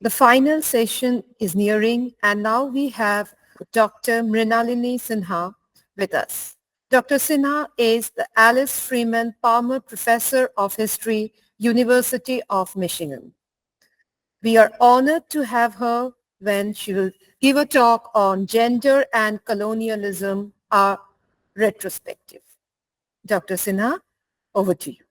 The final session is nearing, and now we have Dr. Mrinalini Sinha with us. Dr. Sinha is the Alice Freeman Palmer Professor of History, University of Michigan. We are honored to have her when she will give a talk on gender and colonialism, our retrospective. Dr. Sinha, over to you.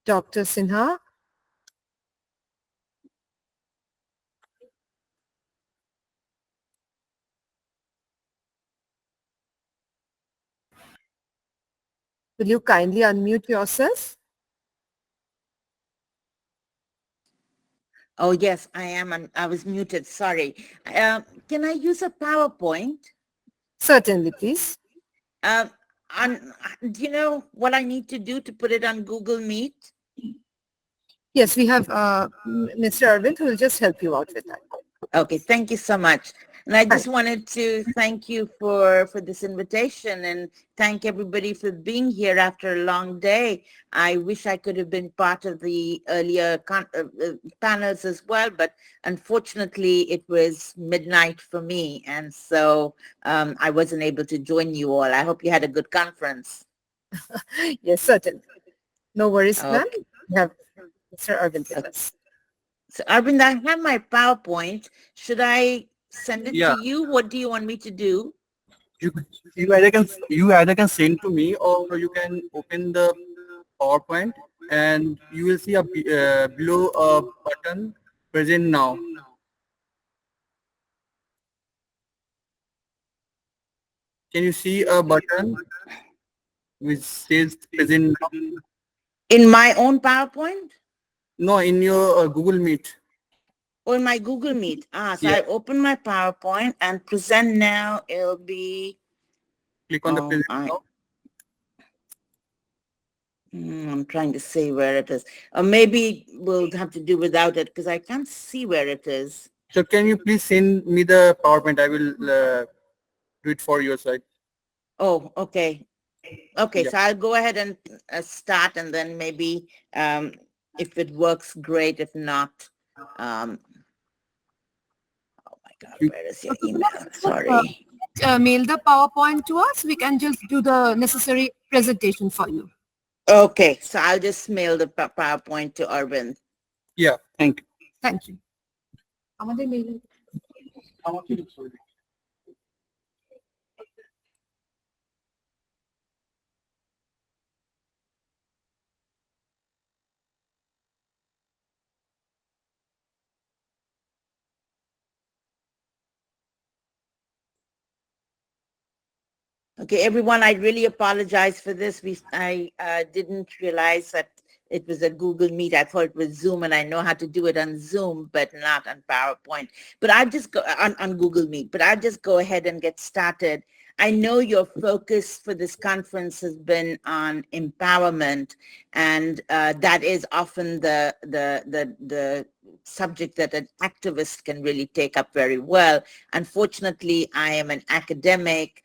Dr. Sinha, will you kindly unmute yourself? Oh, yes, I am. I was muted. Sorry. Can I use a PowerPoint? Certainly, please. Uh, do you know what I need to do to put it on Google Meet? Yes, we have Mr. Arvind who will just help you out with that. Okay, thank you so much. And I just wanted to thank you for this invitation and thank everybody for being here after a long day. I wish I could have been part of the earlier panels as well, but unfortunately it was midnight for me. And so I wasn't able to join you all. I hope you had a good conference. Yes, certainly. No worries, ma'am. Okay. We have Mr. Arvind with us. So Arvind, I have my PowerPoint. Should I send it Yeah, to you? What do you want me to do? you you either can send to me or you can open the PowerPoint and you will see below a button present now. Can you see a button which says present now? In my own PowerPoint? No, in your Google Meet. Or in my Google Meet? So Yeah, I open my PowerPoint and present now. It'll be, click on the present I, now. I'm trying to see where it is. Or maybe we'll have to do without it because I can't see where it is. So can you please send me the PowerPoint? I will do it for your side. Oh, okay. Okay, Yeah. so I'll go ahead and start and then maybe if it works, great. If not, oh my God, You- where is your email? Sorry. Mail the PowerPoint to us. We can just do the necessary presentation for you. Okay, so I'll just mail the PowerPoint to Arvind. Yeah, thank you. Thank you. আমাদের mail Okay, everyone, I really apologize for this. I didn't realize that it was a Google Meet. I thought it was Zoom, and I know how to do it on Zoom, but not on PowerPoint. But I'll just go on Google Meet. But I'll just go ahead and get started. I know your focus for this conference has been on empowerment, and that is often the subject that an activist can really take up very well. Unfortunately, I am an academic.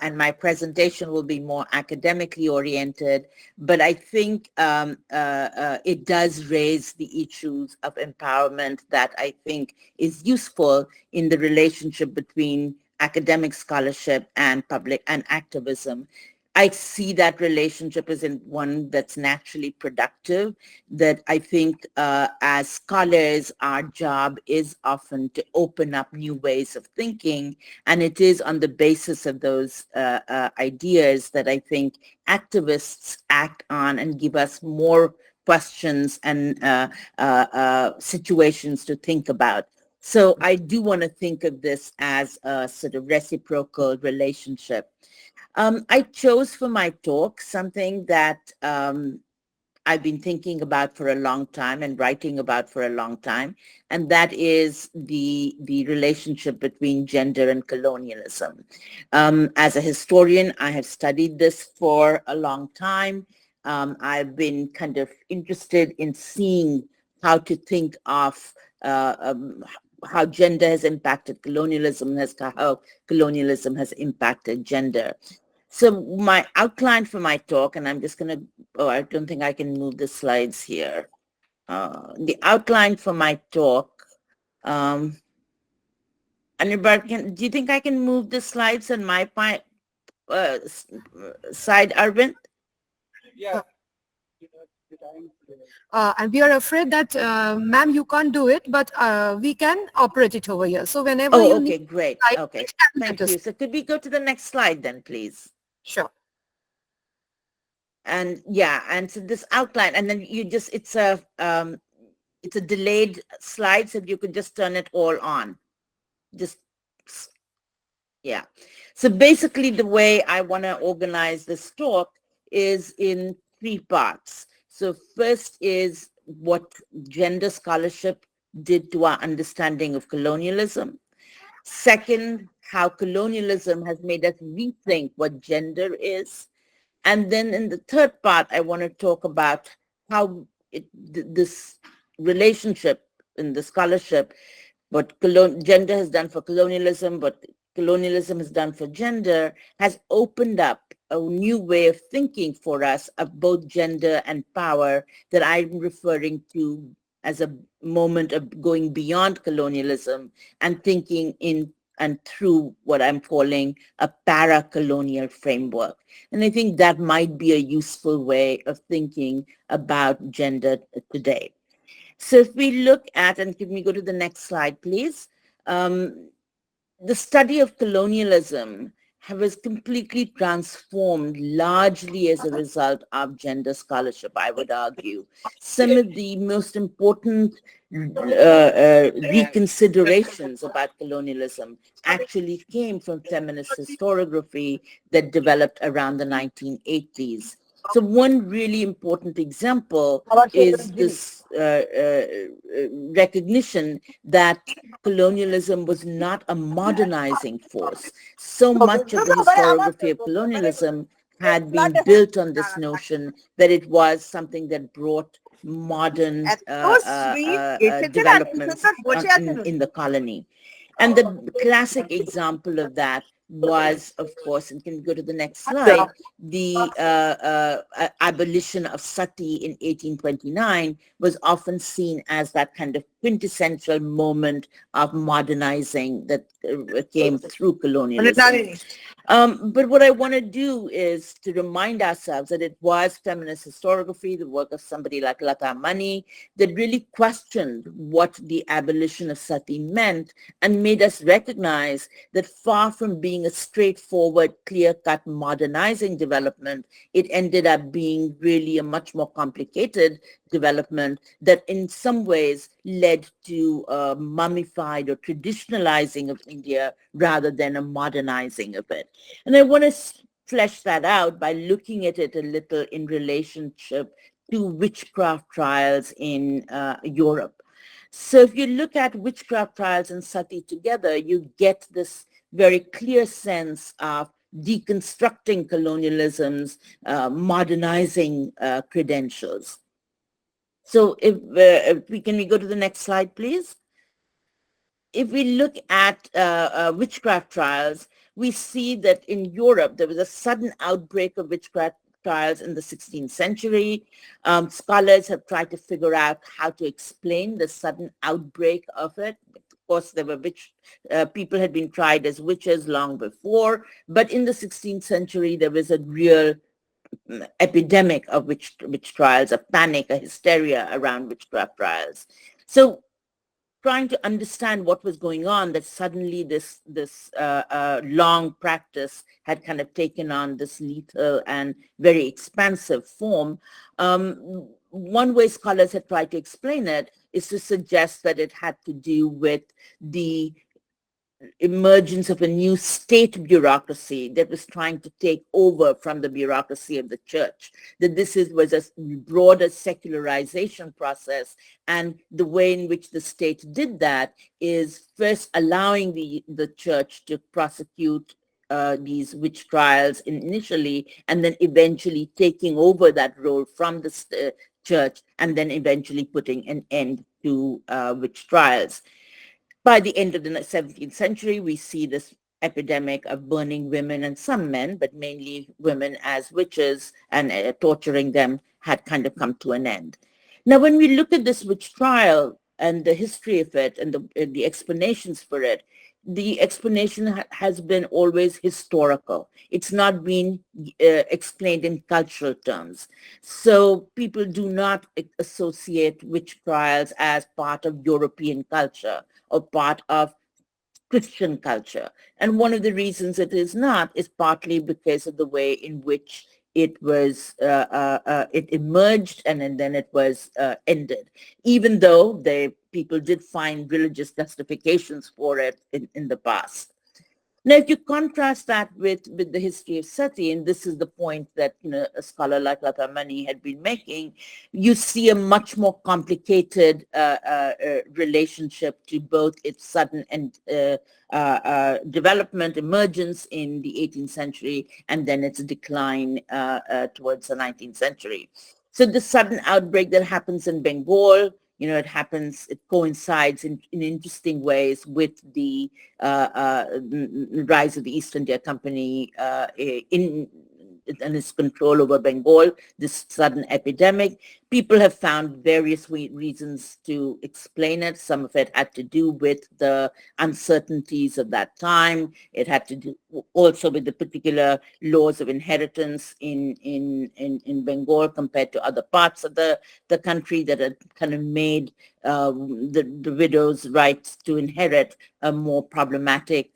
And my presentation will be more academically oriented, but I think it does raise the issues of empowerment that I think is useful in the relationship between academic scholarship and public and activism. I see that relationship as in one that's naturally productive, that I think as scholars, our job is often to open up new ways of thinking. And it is on the basis of those ideas that I think activists act on and give us more questions and situations to think about. So I do want to think of this as a sort of reciprocal relationship. I chose for my talk something that I I've been thinking about for a long time and writing about for a long time, and that is the relationship between gender and colonialism. As a historian, I have studied this for a long time. I've been kind of interested in seeing how to think of how gender has impacted colonialism, how colonialism has impacted gender. So my outline for my talk, and I'm just going to, oh, I don't think I can move the slides here. The outline for my talk, Anirban, do you think I can move the slides on my side, Arvind? Yeah. And we are afraid that, ma'am, you can't do it, but we can operate it over here. So whenever Oh, you okay, need, great. I Okay, will thank let you. us. So could we go to the next slide then, please? Sure. And yeah, and so this outline, and then you just, it's a delayed slide, so you could just turn it all on. Just, yeah. So basically the way I want to organize this talk is in three parts. So first is what gender scholarship did to our understanding of colonialism. Second, how colonialism has made us rethink what gender is. And then in the third part, I want to talk about how this relationship in the scholarship, what gender has done for colonialism, what colonialism has done for gender, has opened up a new way of thinking for us of both gender and power that I'm referring to as a moment of going beyond colonialism and thinking in and through what I'm calling a para-colonial framework. And I think that might be a useful way of thinking about gender today. So if we look at, and can we go to the next slide, please? The study of colonialism was completely transformed largely as a result of gender scholarship, I would argue. Some of the most important reconsiderations about colonialism actually came from feminist historiography that developed around the 1980s. So one really important example is this recognition that colonialism was not a modernizing force. So much of the historiography of colonialism had been built on this notion that it was something that brought modern developments in the colony. And the classic example of that was, of course, and can we go to the next slide, the abolition of sati in 1829 was often seen as that kind of quintessential moment of modernizing that came through colonialism. But what I want to do is to remind ourselves that it was feminist historiography, the work of somebody like Lata Mani, that really questioned what the abolition of sati meant and made us recognize that far from being a straightforward, clear-cut modernizing development, it ended up being really a much more complicated development that in some ways led to a mummified or traditionalizing of India rather than a modernizing of it. And I want to flesh that out by looking at it a little in relationship to witchcraft trials in Europe. So if you look at witchcraft trials and sati together, you get this very clear sense of deconstructing colonialism's modernizing credentials. So if we go to the next slide, please? If we look at witchcraft trials, we see that in Europe, there was a sudden outbreak of witchcraft trials in the 16th century. Scholars have tried to figure out how to explain the sudden outbreak of it. Of course, there were people had been tried as witches long before, but in the 16th century, there was a real epidemic of witch trials, a panic, a hysteria around witchcraft trials. So trying to understand what was going on, that suddenly this long practice had kind of taken on this lethal and very expansive form. One way scholars had tried to explain it is to suggest that it had to do with the emergence of a new state bureaucracy that was trying to take over from the bureaucracy of the church, that was a broader secularization process. And the way in which the state did that is first allowing the church to prosecute these witch trials initially, and then eventually taking over that role from the church, and then eventually putting an end to witch trials. By the end of the 17th century, we see this epidemic of burning women and some men, but mainly women as witches, and torturing them had kind of come to an end. Now, when we look at this witch trial and the history of it and the explanations for it, the explanation has been always historical. It's not been explained in cultural terms. So people do not associate witch trials as part of European culture or part of Christian culture. And one of the reasons it is not is partly because of the way in which it was, it emerged and then it was ended, even though people did find religious justifications for it in the past. Now, if you contrast that with the history of sati, and this is the point that a scholar like Lata Mani had been making, you see a much more complicated relationship to both its sudden and development, emergence in the 18th century, and then its decline towards the 19th century. So the sudden outbreak that happens in Bengal, it coincides in interesting ways with the rise of the East India Company and its control over Bengal, this sudden epidemic. People have found various reasons to explain it. Some of it had to do with the uncertainties of that time. It had to do also with the particular laws of inheritance in Bengal compared to other parts of the country that had kind of made the widow's rights to inherit a more problematic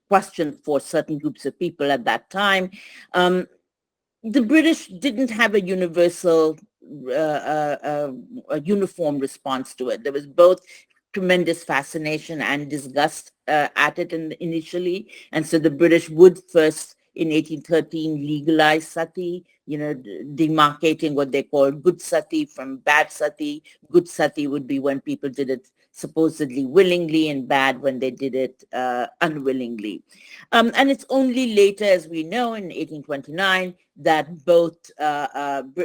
question for certain groups of people at that time. The British didn't have a universal, a uniform response to it. There was both tremendous fascination and disgust at it initially. And so the British would first, in 1813, legalize sati, demarcating what they call good sati from bad sati. Good sati would be when people did it supposedly willingly, and bad when they did it unwillingly. And it's only later, as we know, in 1829, that both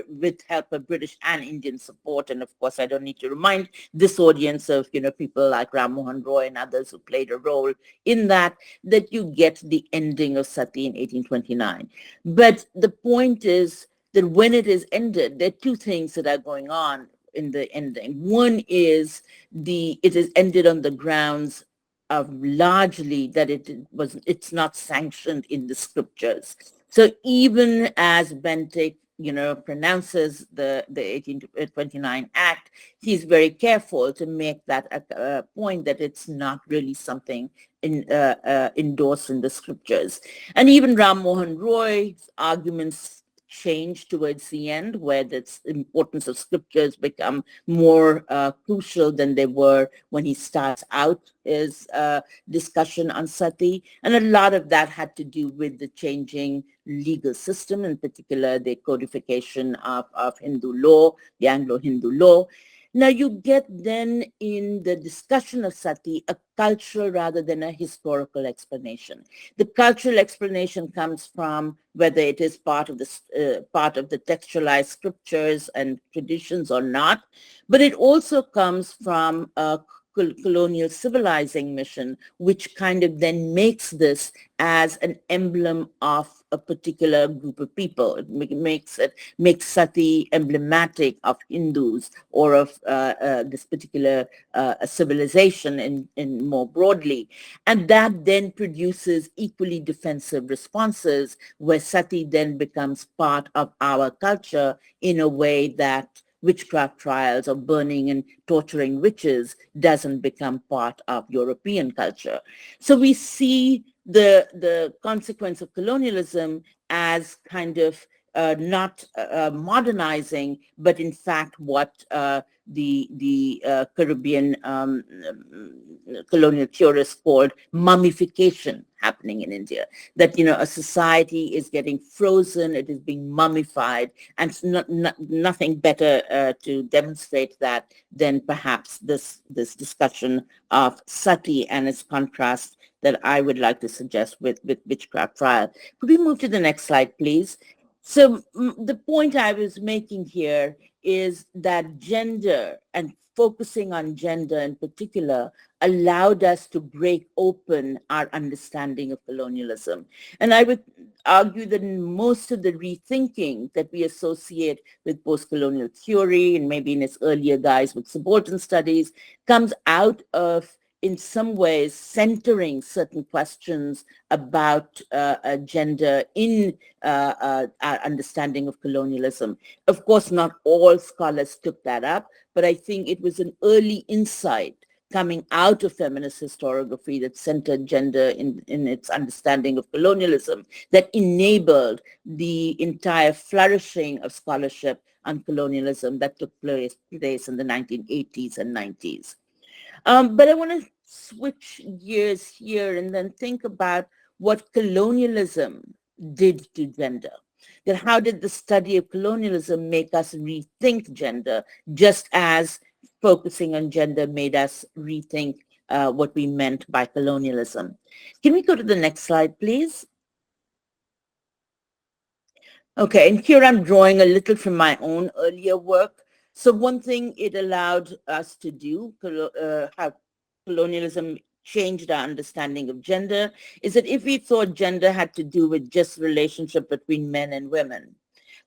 with help of British and Indian support, and of course I don't need to remind this audience of people like Ram Mohan Roy and others who played a role in that you get the ending of sati in 1829. But the point is that when it is ended, there are two things that are going on in the ending. One is it is ended on the grounds of largely that it's not sanctioned in the scriptures. So even as Bentinck, pronounces the 1829 Act, he's very careful to make that a point that it's not really something endorsed in the scriptures. And even Ram Mohan Roy's arguments change towards the end, where the importance of scriptures become more crucial than they were when he starts out his discussion on sati. And a lot of that had to do with the changing legal system, in particular the codification of Hindu law, the Anglo-Hindu law. Now you get then in the discussion of sati a cultural rather than a historical explanation. The cultural explanation comes from whether it is part of the textualized scriptures and traditions or not, but it also comes from a colonial civilizing mission, which kind of then makes this as an emblem of a particular group of people. It makes sati emblematic of Hindus or of this particular civilization in more broadly. And that then produces equally defensive responses, where sati then becomes part of our culture in a way that witchcraft trials or burning and torturing witches doesn't become part of European culture. So we see the consequence of colonialism as kind of not modernizing, but in fact what the Caribbean colonial theorists called mummification happening in India. That, a society is getting frozen, it is being mummified, and it's nothing better to demonstrate that than perhaps this discussion of sati and its contrast that I would like to suggest with witchcraft trial. Could we move to the next slide, please? So the point I was making here is that gender, and focusing on gender in particular, allowed us to break open our understanding of colonialism. And I would argue that most of the rethinking that we associate with post-colonial theory, and maybe in its earlier guise with subaltern studies, comes out of, in some ways, centering certain questions about gender in our understanding of colonialism. Of course, not all scholars took that up, but I think it was an early insight coming out of feminist historiography that centered gender in its understanding of colonialism that enabled the entire flourishing of scholarship on colonialism that took place in the 1980s and 90s. But I want to switch gears here and then think about what colonialism did to gender. That how did the study of colonialism make us rethink gender, just as focusing on gender made us rethink what we meant by colonialism. Can we go to the next slide, please? Okay, and here I'm drawing a little from my own earlier work. So one thing it allowed us to do, how colonialism changed our understanding of gender, is that if we thought gender had to do with just relationship between men and women,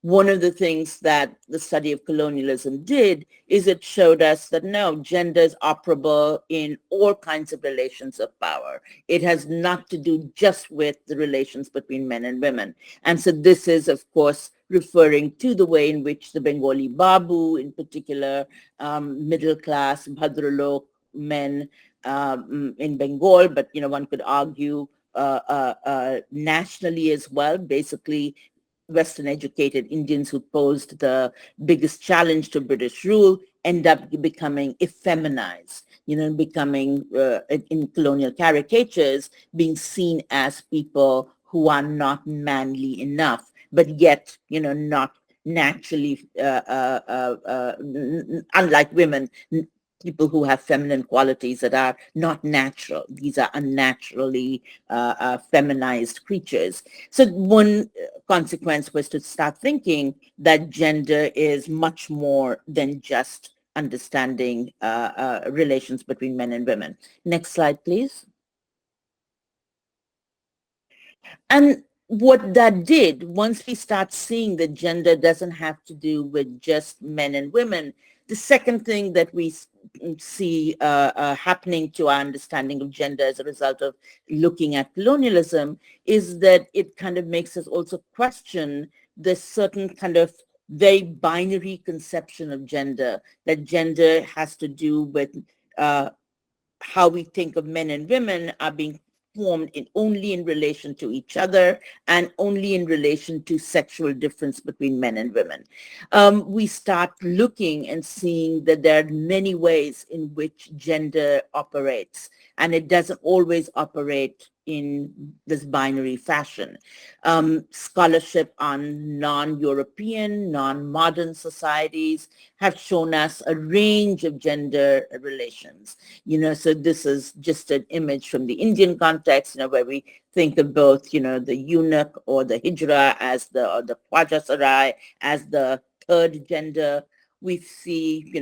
one of the things that the study of colonialism did is it showed us that no, gender is operable in all kinds of relations of power. It has not to do just with the relations between men and women. And so this is, of course, referring to the way in which the Bengali Babu, in particular, middle class, Bhadralok men in Bengal, but, one could argue nationally as well, basically Western educated Indians who posed the biggest challenge to British rule end up becoming effeminized, becoming in colonial caricatures, being seen as people who are not manly enough, but yet, not naturally, unlike women, people who have feminine qualities that are not natural. These are unnaturally feminized creatures. So one consequence was to start thinking that gender is much more than just understanding relations between men and women. Next slide, please. And what that did, once we start seeing that gender doesn't have to do with just men and women, the second thing that we see happening to our understanding of gender as a result of looking at colonialism is that it kind of makes us also question this certain kind of very binary conception of gender, that gender has to do with how we think of men and women are being formed only in relation to each other and only in relation to sexual difference between men and women. We start looking and seeing that there are many ways in which gender operates, and it doesn't always operate in this binary fashion. Scholarship on non-European, non-modern societies have shown us a range of gender relations. So this is just an image from the Indian context, where we think of both, the eunuch or the hijra as the Khwaja Sarai as the third gender. We see,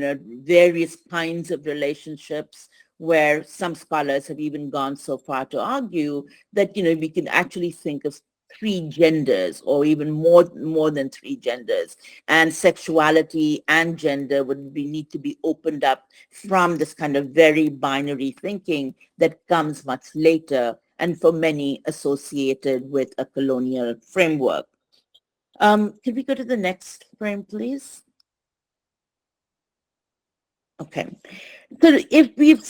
various kinds of relationships where some scholars have even gone so far to argue that, we can actually think of three genders or even more than three genders, and sexuality and gender would need to be opened up from this kind of very binary thinking that comes much later and for many associated with a colonial framework. Could we go to the next frame, please? Okay. So if we've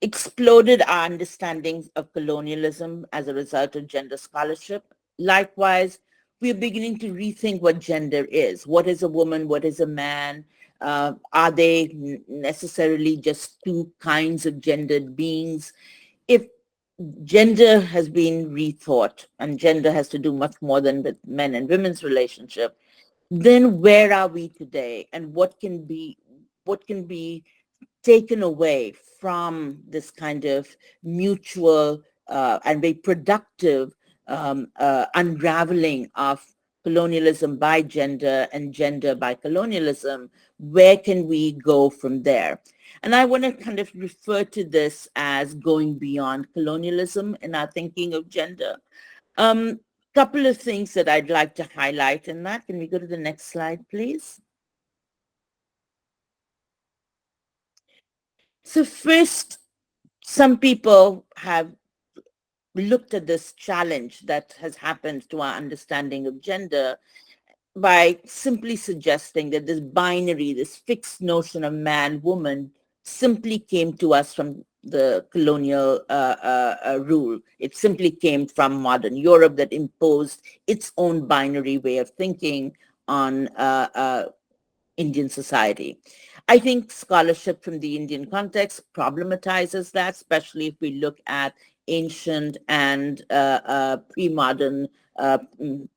exploded our understandings of colonialism as a result of gender scholarship, likewise, we're beginning to rethink what gender is. What is a woman? What is a man? Are they necessarily just two kinds of gendered beings? If gender has been rethought and gender has to do much more than with men and women's relationship, then where are we today, and what can be taken away from this kind of mutual and very productive unraveling of colonialism by gender and gender by colonialism? Where can we go from there? And I want to kind of refer to this as going beyond colonialism in our thinking of gender. Couple of things that I'd like to highlight in that. Can we go to the next slide, please? So first, some people have looked at this challenge that has happened to our understanding of gender by simply suggesting that this binary, this fixed notion of man, woman, simply came to us from the colonial rule. It simply came from modern Europe that imposed its own binary way of thinking on Indian society. I think scholarship from the Indian context problematizes that, especially if we look at ancient and pre-modern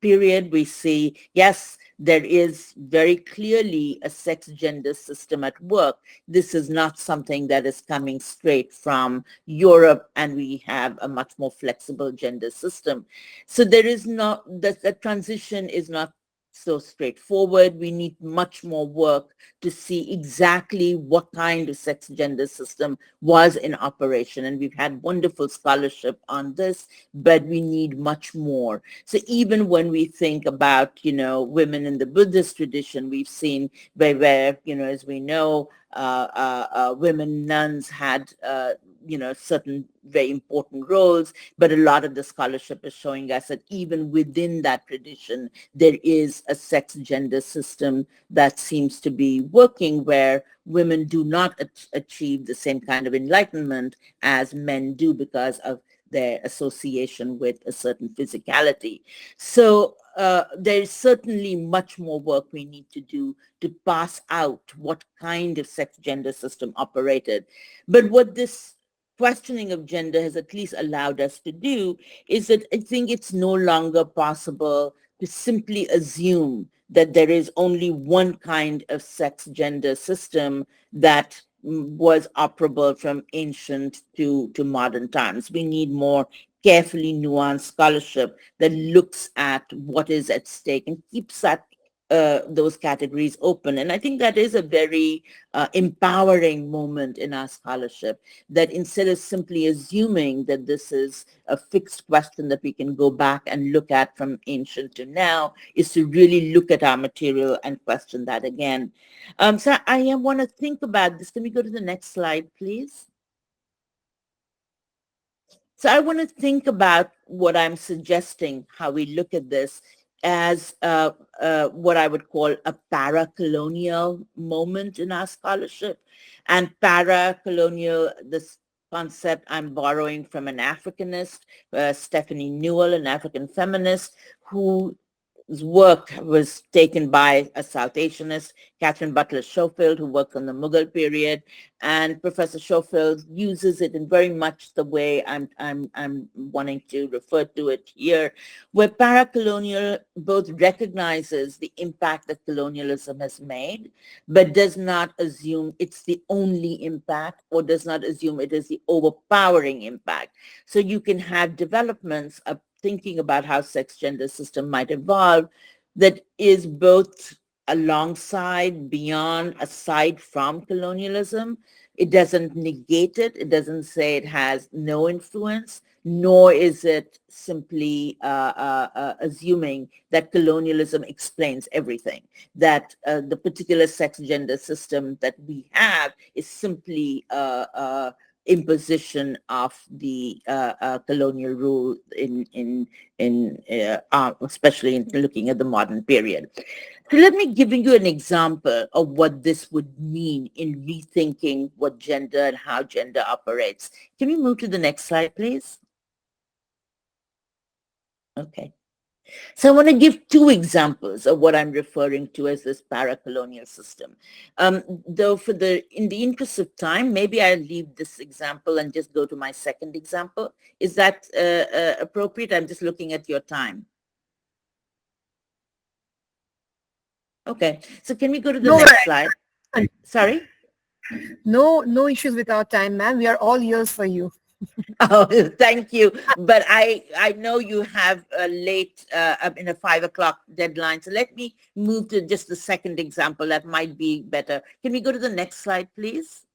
period. We see, yes, there is very clearly a sex-gender system at work. This is not something that is coming straight from Europe, and we have a much more flexible gender system. So there is not, the transition is not so straightforward. We need much more work to see exactly what kind of sex gender system was in operation. And we've had wonderful scholarship on this, but we need much more. So even when we think about, women in the Buddhist tradition, we've seen where as we know, women nuns had, certain very important roles, but a lot of the scholarship is showing us that even within that tradition, there is a sex gender system that seems to be working where women do not achieve the same kind of enlightenment as men do because of their association with a certain physicality. So there is certainly much more work we need to do to pass out what kind of sex gender system operated. But what this questioning of gender has at least allowed us to do is that I think it's no longer possible to simply assume that there is only one kind of sex gender system that was operable from ancient to modern times. We need more carefully nuanced scholarship that looks at what is at stake and keeps that those categories open. And I think that is a very empowering moment in our scholarship, that instead of simply assuming that this is a fixed question that we can go back and look at from ancient to now, is to really look at our material and question that again. So I want to think about this. Can we go to the next slide, please? So I want to think about what I'm suggesting, how we look at this as what I would call a para-colonial moment in our scholarship. And para-colonial, this concept I'm borrowing from an Africanist, Stephanie Newell, an African feminist, whose work was taken by a South Asianist, Catherine Butler Schofield, who worked on the Mughal period, and Professor Schofield uses it in very much the way I'm wanting to refer to it here, where para-colonial both recognizes the impact that colonialism has made, but does not assume it's the only impact, or does not assume it is the overpowering impact. So you can have developments of thinking about how sex gender system might evolve that is both alongside, beyond, aside from colonialism. It doesn't negate it. It doesn't say it has no influence, nor is it simply assuming that colonialism explains everything, that the particular sex gender system that we have is simply imposition of the colonial rule especially in looking at the modern period. So let me give you an example of what this would mean in rethinking what gender and how gender operates. Can we move to the next slide, please? Okay. So I want to give two examples of what I'm referring to as this paracolonial system. Though in the interest of time, maybe I'll leave this example and just go to my second example. Is that appropriate? I'm just looking at your time. Okay, so can we go to the No, next slide? Sorry? no issues with our time, ma'am. We are all ears for you. Oh, thank you. But I know you have a late, in a 5 o'clock deadline. So let me move to just the second example. That might be better. Can we go to the next slide, please?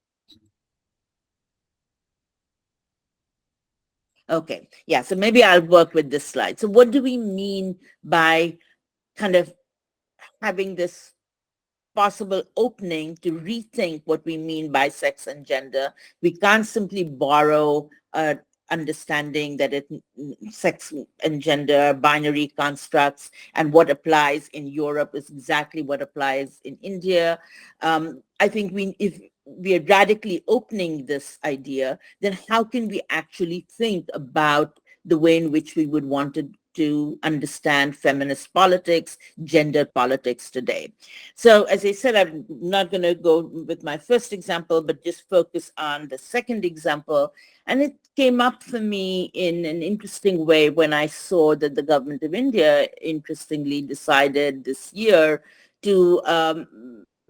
Okay. Yeah. So maybe I'll work with this slide. So what do we mean by kind of having this possible opening to rethink what we mean by sex and gender? We can't simply borrow understanding that sex and gender binary constructs and what applies in Europe is exactly what applies in India. I think if we are radically opening this idea, then how can we actually think about the way in which we would want to understand feminist politics, gender politics today? So as I said, I'm not going to go with my first example, but just focus on the second example. And it came up for me in an interesting way when I saw that the government of India, interestingly, decided this year to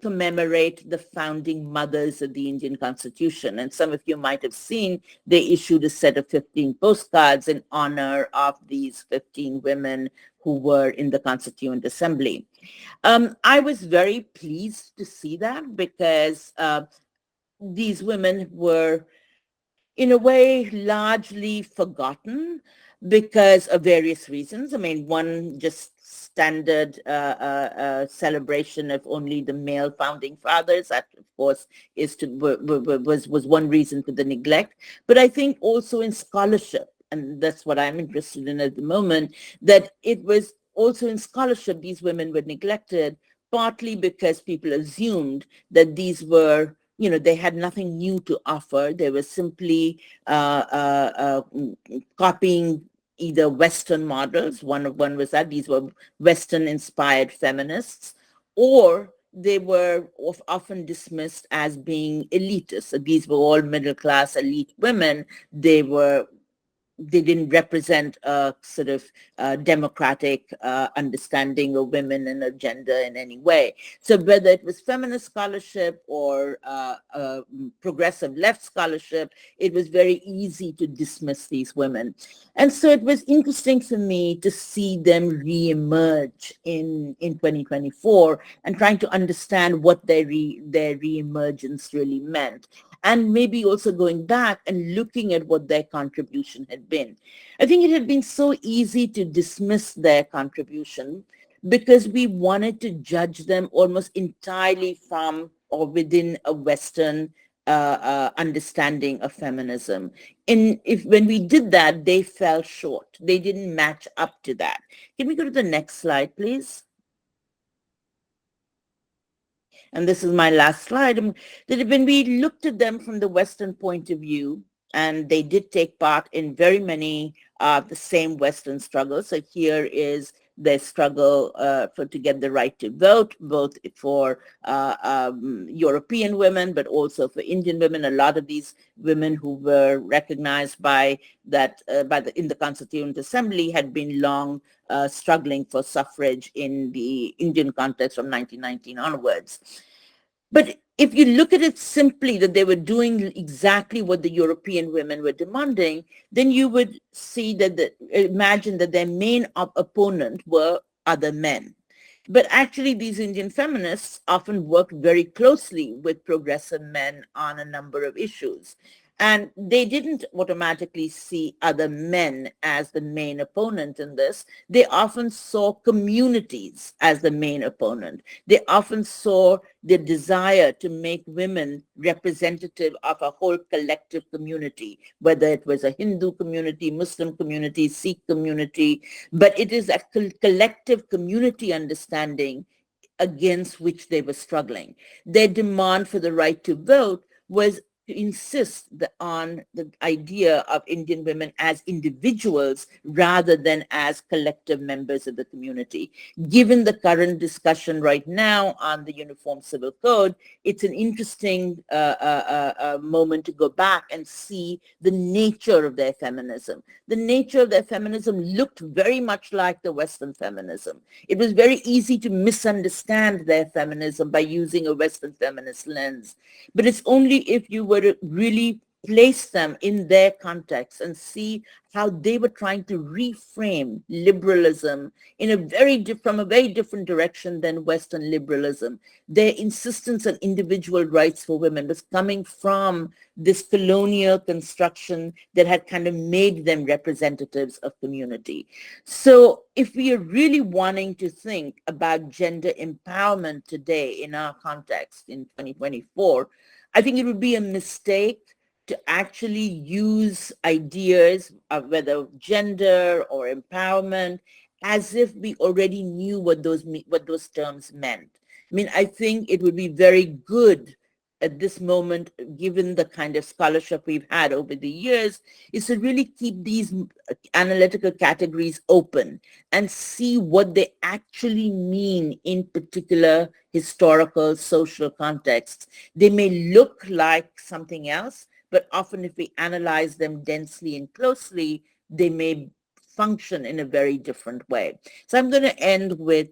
commemorate the founding mothers of the Indian Constitution. And some of you might have seen they issued a set of 15 postcards in honor of these 15 women who were in the Constituent Assembly. I was very pleased to see that because these women were, in a way, largely forgotten because of various reasons. I mean, one just standard celebration of only the male founding fathers. That, of course, was one reason for the neglect. But I think also in scholarship, and that's what I'm interested in at the moment, that it was also in scholarship these women were neglected, partly because people assumed that these were, they had nothing new to offer. They were simply copying either Western models. One was that these were Western-inspired feminists, or they were often dismissed as being elitist. So these were all middle-class elite women. They didn't represent a sort of democratic understanding of women and of gender in any way. So whether it was feminist scholarship or progressive left scholarship, it was very easy to dismiss these women. And so it was interesting for me to see them re-emerge in 2024 and trying to understand what their re-emergence really meant. And maybe also going back and looking at what their contribution had been. I think it had been so easy to dismiss their contribution because we wanted to judge them almost entirely from or within a Western understanding of feminism. When we did that, they fell short. They didn't match up to that. Can we go to the next slide, please? And this is my last slide, that when we looked at them from the Western point of view, and they did take part in very many the same Western struggles. So here is their struggle to get the right to vote, both for European women, but also for Indian women. A lot of these women who were recognized in the Constituent Assembly had been long struggling for suffrage in the Indian context from 1919 onwards. But if you look at it simply that they were doing exactly what the European women were demanding, then you would see imagine that their main opponent were other men. But actually, these Indian feminists often worked very closely with progressive men on a number of issues. And they didn't automatically see other men as the main opponent in this. They often saw communities as the main opponent. They often saw the desire to make women representative of a whole collective community, whether it was a Hindu community, Muslim community, Sikh community, but it is a collective community understanding against which they were struggling. Their demand for the right to vote was to insist on the idea of Indian women as individuals rather than as collective members of the community. Given the current discussion right now on the Uniform Civil Code, it's an interesting moment to go back and see the nature of their feminism. The nature of their feminism looked very much like the Western feminism. It was very easy to misunderstand their feminism by using a Western feminist lens. But it's only if you were to really place them in their context and see how they were trying to reframe liberalism in a from a very different direction than Western liberalism. Their insistence on individual rights for women was coming from this colonial construction that had kind of made them representatives of community. So if we are really wanting to think about gender empowerment today in our context in 2024, I think it would be a mistake to actually use ideas of whether gender or empowerment as if we already knew what those terms meant. I mean, I think it would be very good at this moment, given the kind of scholarship we've had over the years, is to really keep these analytical categories open and see what they actually mean in particular historical, social contexts. They may look like something else, but often if we analyze them densely and closely, they may function in a very different way. So I'm going to end with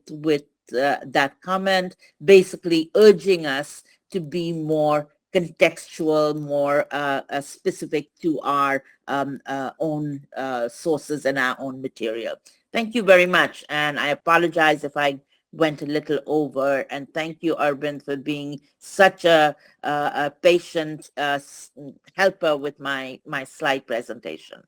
that comment, basically urging us to be more contextual, more specific to our own sources and our own material. Thank you very much. And I apologize if I went a little over. And thank you, Arvind, for being such a patient helper with my slide presentation.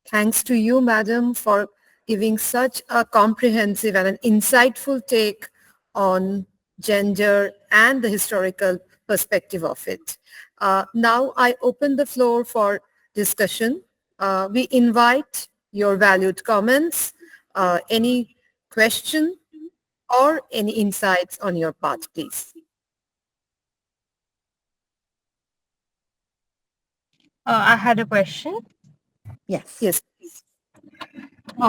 Thanks to you, madam, for giving such a comprehensive and an insightful take on gender and the historical perspective of it. Now I open the floor for discussion. We invite your valued comments, any question or any insights on your part, please. I had a question. Yes. Yes.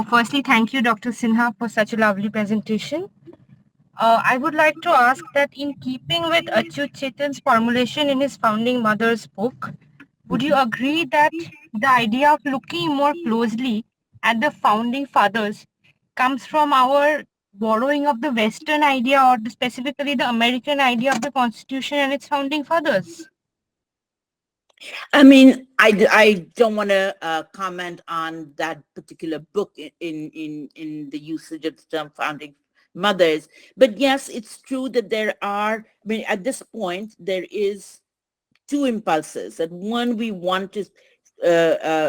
Firstly, thank you, Dr. Sinha, for such a lovely presentation. I would like to ask that in keeping with Achyut Chetan's formulation in his Founding Mothers book, would you agree that the idea of looking more closely at the Founding Fathers comes from our borrowing of the Western idea or specifically the American idea of the Constitution and its Founding Fathers? I mean, I don't want to comment on that particular book in the usage of the term founding mothers, but yes, it's true that there are, I mean, at this point, there is two impulses. That one, we want to,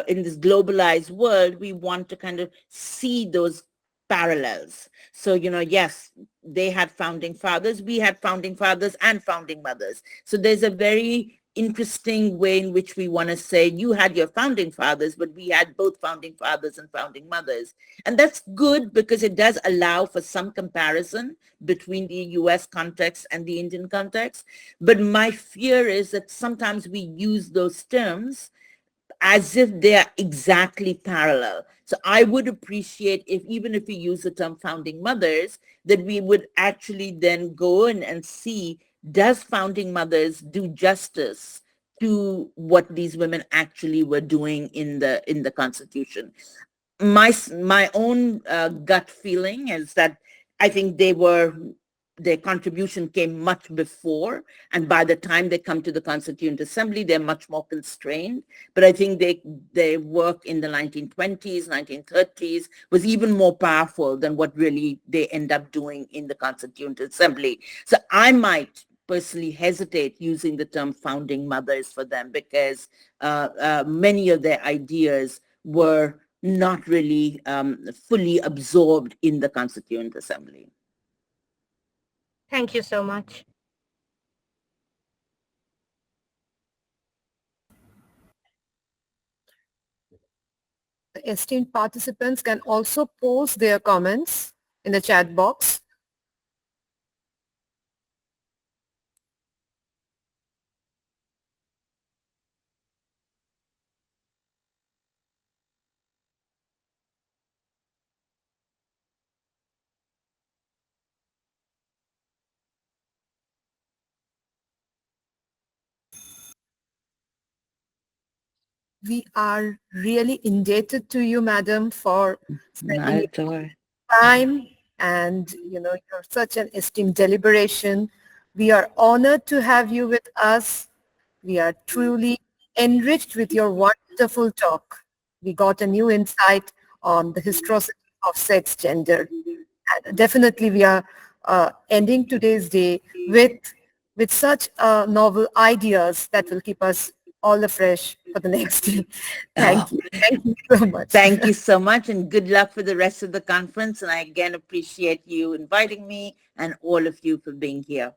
in this globalized world, we want to kind of see those parallels. So, yes, they had founding fathers, we had founding fathers and founding mothers. So there's a very interesting way in which we want to say you had your founding fathers, but we had both founding fathers and founding mothers. And that's good because it does allow for some comparison between the US context and the Indian context. But my fear is that sometimes we use those terms as if they are exactly parallel. So I would appreciate if, even if we use the term founding mothers, that we would actually then go in and see, does founding mothers do justice to what these women actually were doing in the Constitution? My own gut feeling is that I think their contribution came much before, and by the time they come to the Constituent Assembly, they're much more constrained. But I think their work in the 1920s, 1930s was even more powerful than what really they end up doing in the Constituent Assembly. So I might personally hesitate using the term founding mothers for them because many of their ideas were not really fully absorbed in the Constituent Assembly. Thank you so much. The esteemed participants can also post their comments in the chat box. we are really indebted to you, madam, for spending Not at all. time, and you're such an esteemed deliberation. We are honored to have you with us. We are truly enriched with your wonderful talk. We got a new insight on the historicity of sex, gender. And definitely we are ending today's day with such novel ideas that will keep us all afresh for the next day. Oh, Thank you. Thank you so much. thank you so much and good luck for the rest of the conference. And I again appreciate you inviting me and all of you for being here.